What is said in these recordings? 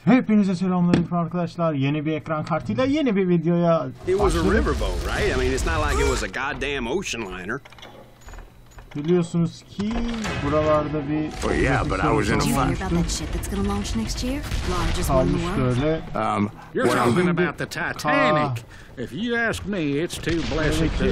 Hepinize selamünaleyküm arkadaşlar. Yeni bir ekran kartıyla yeni bir videoya It was a riverboat, right? I mean, it's not like it was a goddamn ocean liner. Biliyorsunuz ki buralarda bir kalmış böyle. You're talking about the Titanic. If you ask me, it's too blessed to.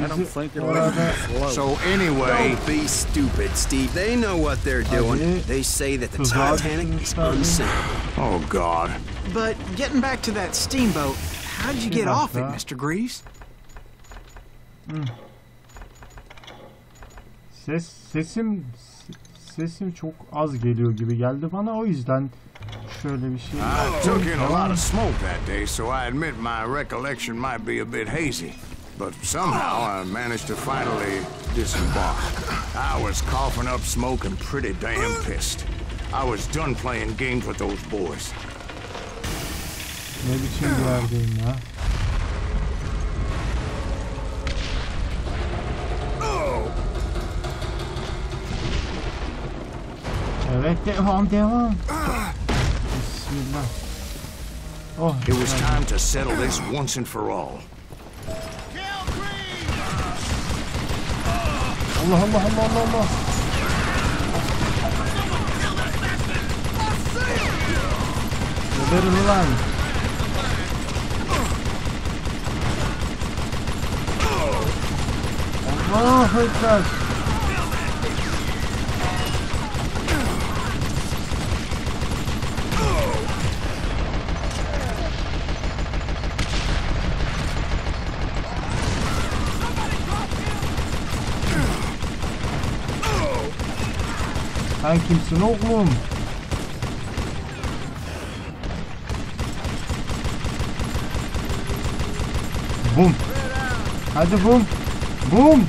I don't think it'll ever float. So anyway, don't be stupid, Steve. They know what they're doing. They say that the Titanic is unsinkable. Oh, God. But getting back to that steamboat, how'd you get off it, Mr. Grease? Sesim çok az geliyor gibi geldi bana, o yüzden şöyle bir şey. I took in a lot of smoke that day, so I admit my recollection might be a bit hazy. But somehow I managed to finally disembark. I was coughing up smoke and pretty damn pissed. I was done playing games with those boys. Ne biçim bir yerdeyim ya? Evet, devam. Bismillah. Oh, it was time to settle this once and for all. Allah. Geberin ulan. Allahu Ekber. Sen kimsin oğlum? Bum. Hadi bum. Bum.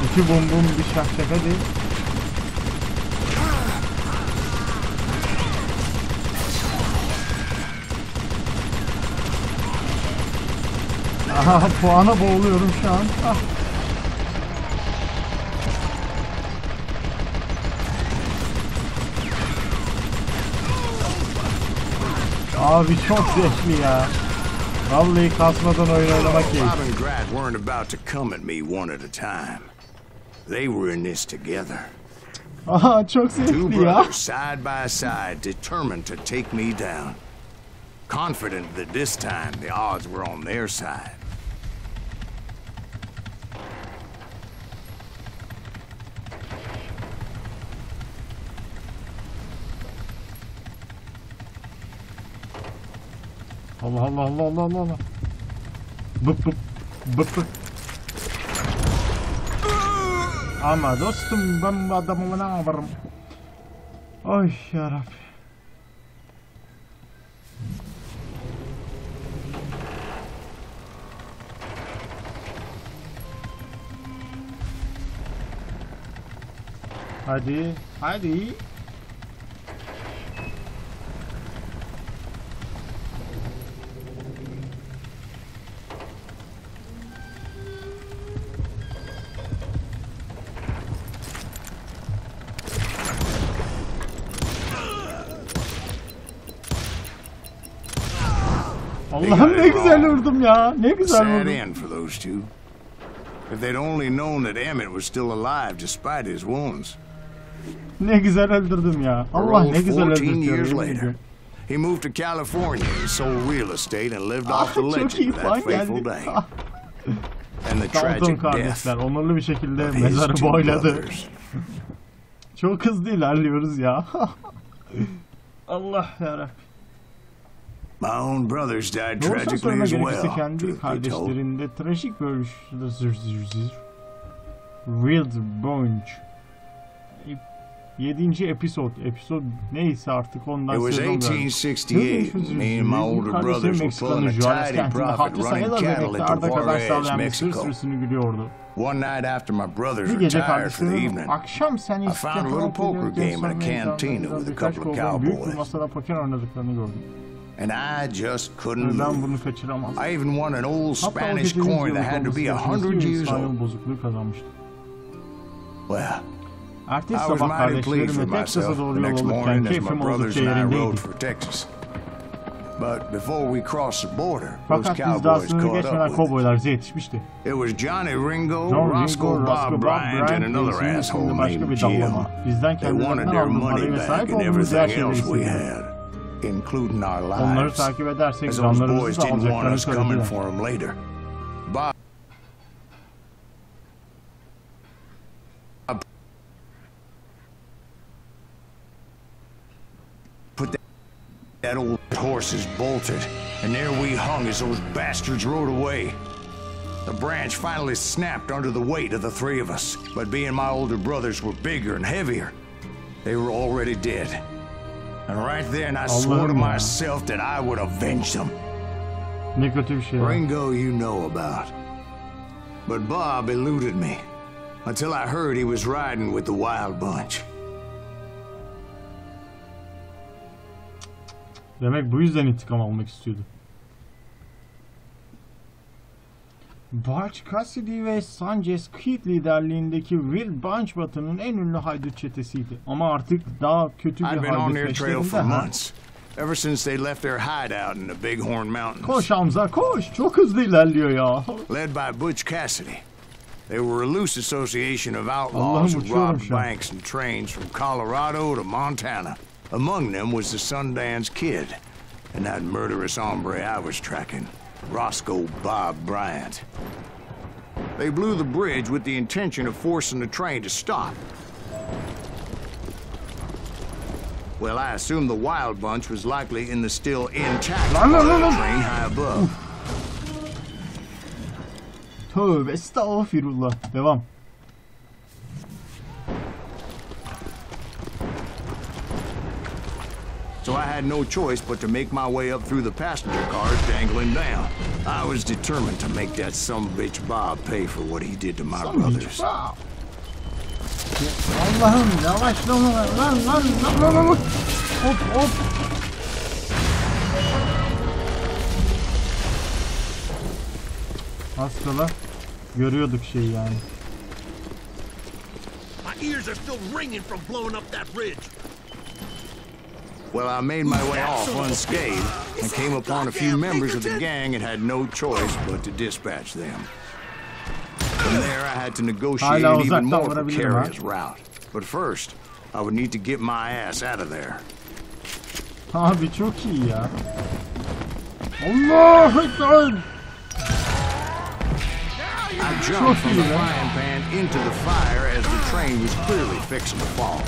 İki bum bir şak hadi. Aha, puana boğuluyorum şu an. Ah. Abi çok zevkli ya. Vallahi kasmadan oyun oynamak iyi. Bob and Grat weren't about to come at me one at a time. They were in this together. Aha, çok zevkli ya. Two brothers side by side, determined to take me down. Confident that this time the odds were on their side. Allah. Bıp. Ama dostum, ben bu adamı ne yaparım? Ay yarabbi. Hadi. Allah'ım ne güzel vurdum ya. Ne güzel vurdum. If they'd only known that Emmett was still alive despite his wounds. Ne güzel öldürdüm ya. Allah ne güzel öldürdüm. He moved to California and sold real estate and lived off the legend of that fateful day. And the tragic death. Onurlu bir şekilde mezarı boyladı. Çok hızlı ilerliyoruz ya. Allah yarabbim. My own brothers died tragically as well. Kendi kardeşlerinde trajik bir ölüşle Real Bunch. 7. episod neyse artık ondan sonra. It was 1868. Me and my older brothers were pulling a tidy profit running cattle into Juarez, Mexico. One night after my brothers retired for the evening, I found a little poker game in a cantina with a couple of cowboys. And I just couldn't lose. I even won an old Spanish coin that had to be 100 years old. Well, Ertesi sabah kardeşlerimle Texas'a doğru yol alırken keyfim oldukça yerindeydi. Fakat biz daha sınırı geçmeden kovboylar bize yetişmişti. John Ringo, Roscoe, Bob Bryant ve isimli başka bir dallama. Bizden kendilerinden aldığım parayı ve sahip olduğumuz her şeyleri istediler. Onları takip edersek canlarımızı da alacaklarını söylediler. That old horse is bolted, and there we hung as those bastards rode away. The branch finally snapped under the weight of the three of us, but being my older brothers were bigger and heavier, they were already dead. And right then I swore to myself that I would avenge them. Ne kötü bir şey. Ringo you know about. But Bob eluded me, until I heard he was riding with the Wild Bunch. Demek bu yüzden intikam almak istiyordu. Butch Cassidy ve Sanchez Creed liderliğindeki Will Bunch Batı'nın en ünlü haydut çetesiydi. Ama artık daha kötü bir haydut peşlerinde. Ever since they left their hideout in the Bighorn Mountains. Koş Hamza koş, çok hızlı ilerliyor ya. Led by Butch Cassidy. They were a loose association of outlaws who robbed banks and trains from Colorado to Montana. Among them was the Sundance Kid, and that murderous hombre I was tracking, Roscoe Bob Bryant. They blew the bridge with the intention of forcing the train to stop. Well, I assumed the Wild Bunch was likely in the still intact part of the train high above. Tövbe estağfirullah. Devam. So I had no choice but to make my way up through the passenger cars dangling down. I was determined to make that sumbitch Bob pay for what he did to my brothers. Allah'ım yavaşlama lan. Hop. Askala görüyorduk şeyi yani. My ears are still ringing from blowing up that bridge. Well, I made my way off unscathed and came upon a few members of the gang and had no choice but to dispatch them. From there, I had to negotiate an even more precarious route. But first, I would need to get my ass out of there. Abi çok iyi ya. Allahu Ekber. I jumped from the frying pan into the fire as the train was clearly fixing to fall.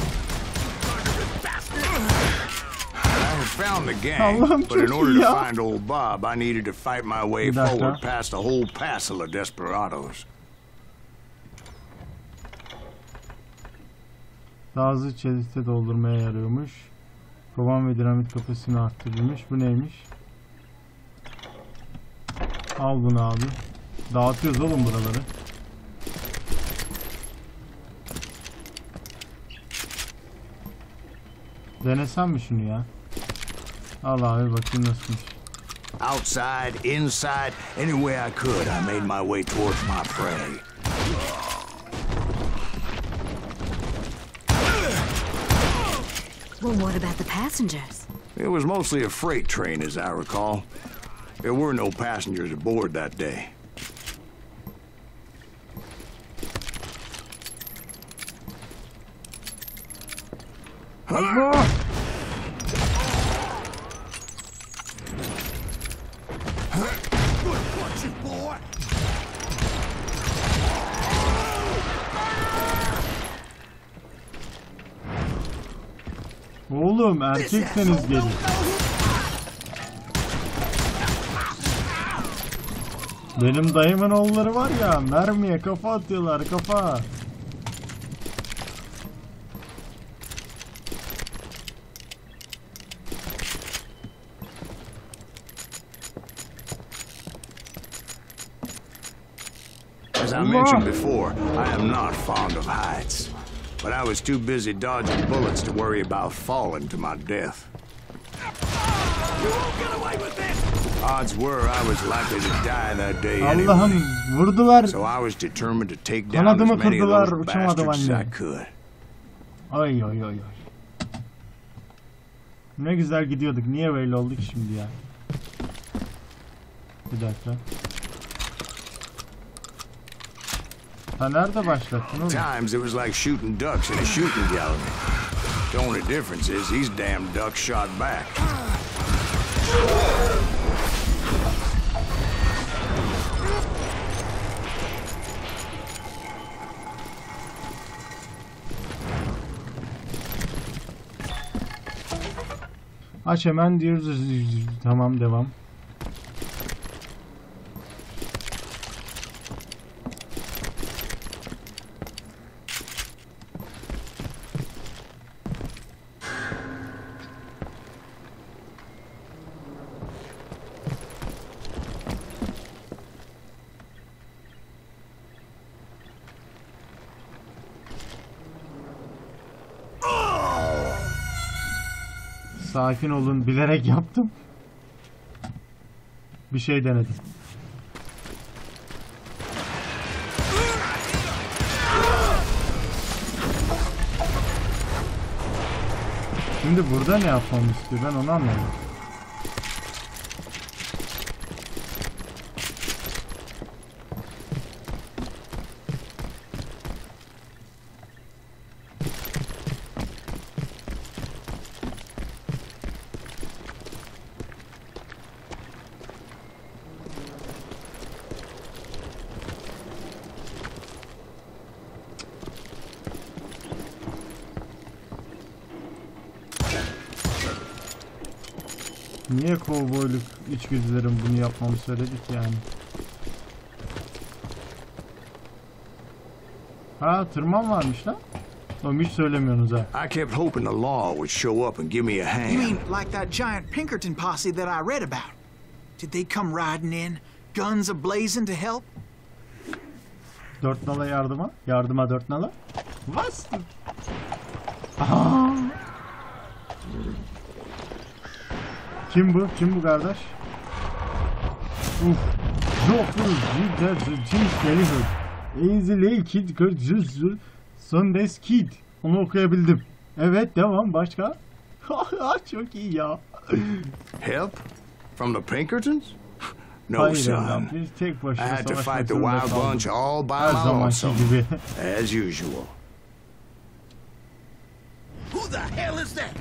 I had found the gang, but in order to find old Bob, I needed to fight my way forward past a whole passel of desperados. Daha hızlı çeliste doldurmaya yarıyormuş. Kovan ve dinamit kapasitesini arttırılmış. Bu neymiş? Al bunu abi. Dağıtıyoruz oğlum buraları. Denesem mi şunu ya? Al abi bakayım nasılmış. Outside, inside, any way I could, I made my way towards my prey. Well, what about the passengers? It was mostly a freight train, as I recall. There were no passengers aboard that day. Allah! Oğlum erkekseniz gelin. Benim dayımın oğulları var ya, mermiye kafa atıyorlar, kafa. As I mentioned before, I am not fond of heights. But I was too busy dodging bullets to worry about falling to my death. You won't get away with this! Odds were I was likely to die that day Allah'ım anyway. vurdular. So I was determined to take down as many of those bastards as I could. Ay ay ay ay. Ne güzel gidiyorduk. Niye böyle olduk şimdi ya? Bir dakika. Ha nerede başlattın oğlum? Times it was like shooting ducks in a shooting gallery. The only difference is these damn ducks shot back. Aç hemen diyoruz. Tamam devam. Sakin olun, bilerek yaptım. Bir şey denedim. Şimdi burada ne yapmamı istiyor? Ben onu anlamadım. Niye kovboyluk içgüdülerim bunu yapmamı söyledik yani? Ha tırman varmış lan. Oğlum hiç söylemiyorsunuz ha. I kept hoping the law would show up and give me a hand. You mean like that giant Pinkerton posse that I read about? Did they come riding in, guns a-blazing to help? Dört nala yardıma. Yardıma dört nala. Bastım. Kim bu? Kim bu kardeş? Uf. Dokuz James Gallagher. Easily Kid Kırcızır. Sundays Kid. Onu okuyabildim. Evet devam. Başka? Çok iyi ya. Help? From the Pinkertons? No, Hayır son. evlam. Biz tek I başına had to savaşmak fight the zorunda wild kaldık. bunch all by Her my zamanki lonesome, gibi. as usual. Who the hell is that?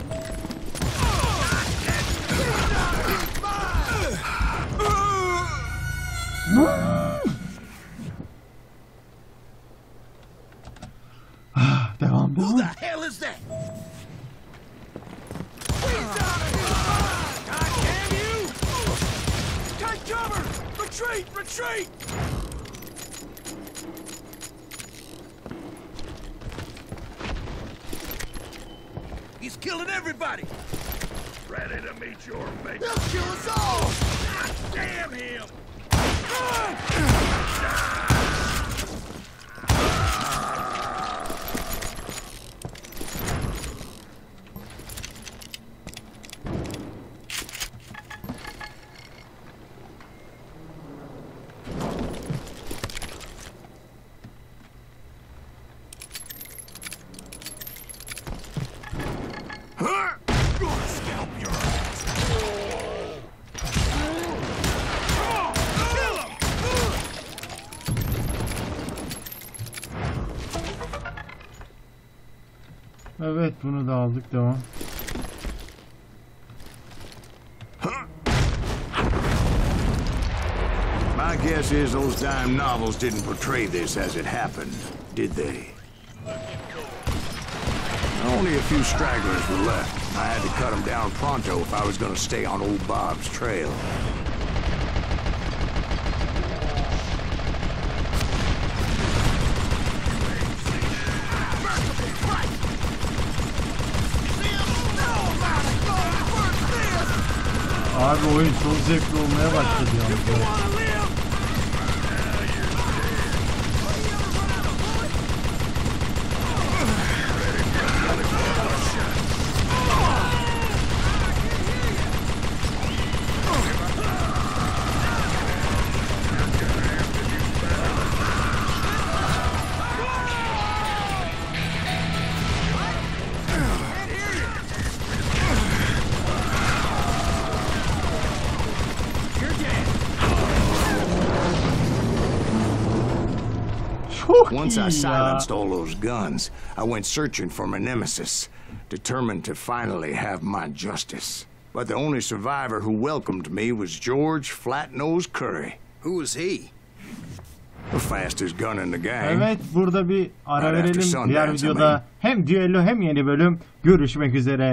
Devam Who devam. the hell is that? He's out of his mind! God damn you! Take cover! Retreat! Retreat! He's killing everybody! Ready to meet your mate. He'll kill us all! God damn him! Gonna scalp your ass! Kill him! Evet bunu da aldık devam. My guess is those dime novels didn't portray this as it happened, did they? Only a few stragglers were left. I had to cut them down pronto if I was going to stay on old Bob's trail. Abi oyun çok zevkli olmaya başladı yani. Çok Once I iyi ya. silenced all those guns, I went searching for my nemesis, determined to finally have my justice. But the only survivor who welcomed me was George Flat-Nosed Curry. Who was he? The fastest gun in the gang. Evet, burada bir ara Right after verelim. Diğer Sundance, videoda hem düello hem yeni bölüm görüşmek üzere.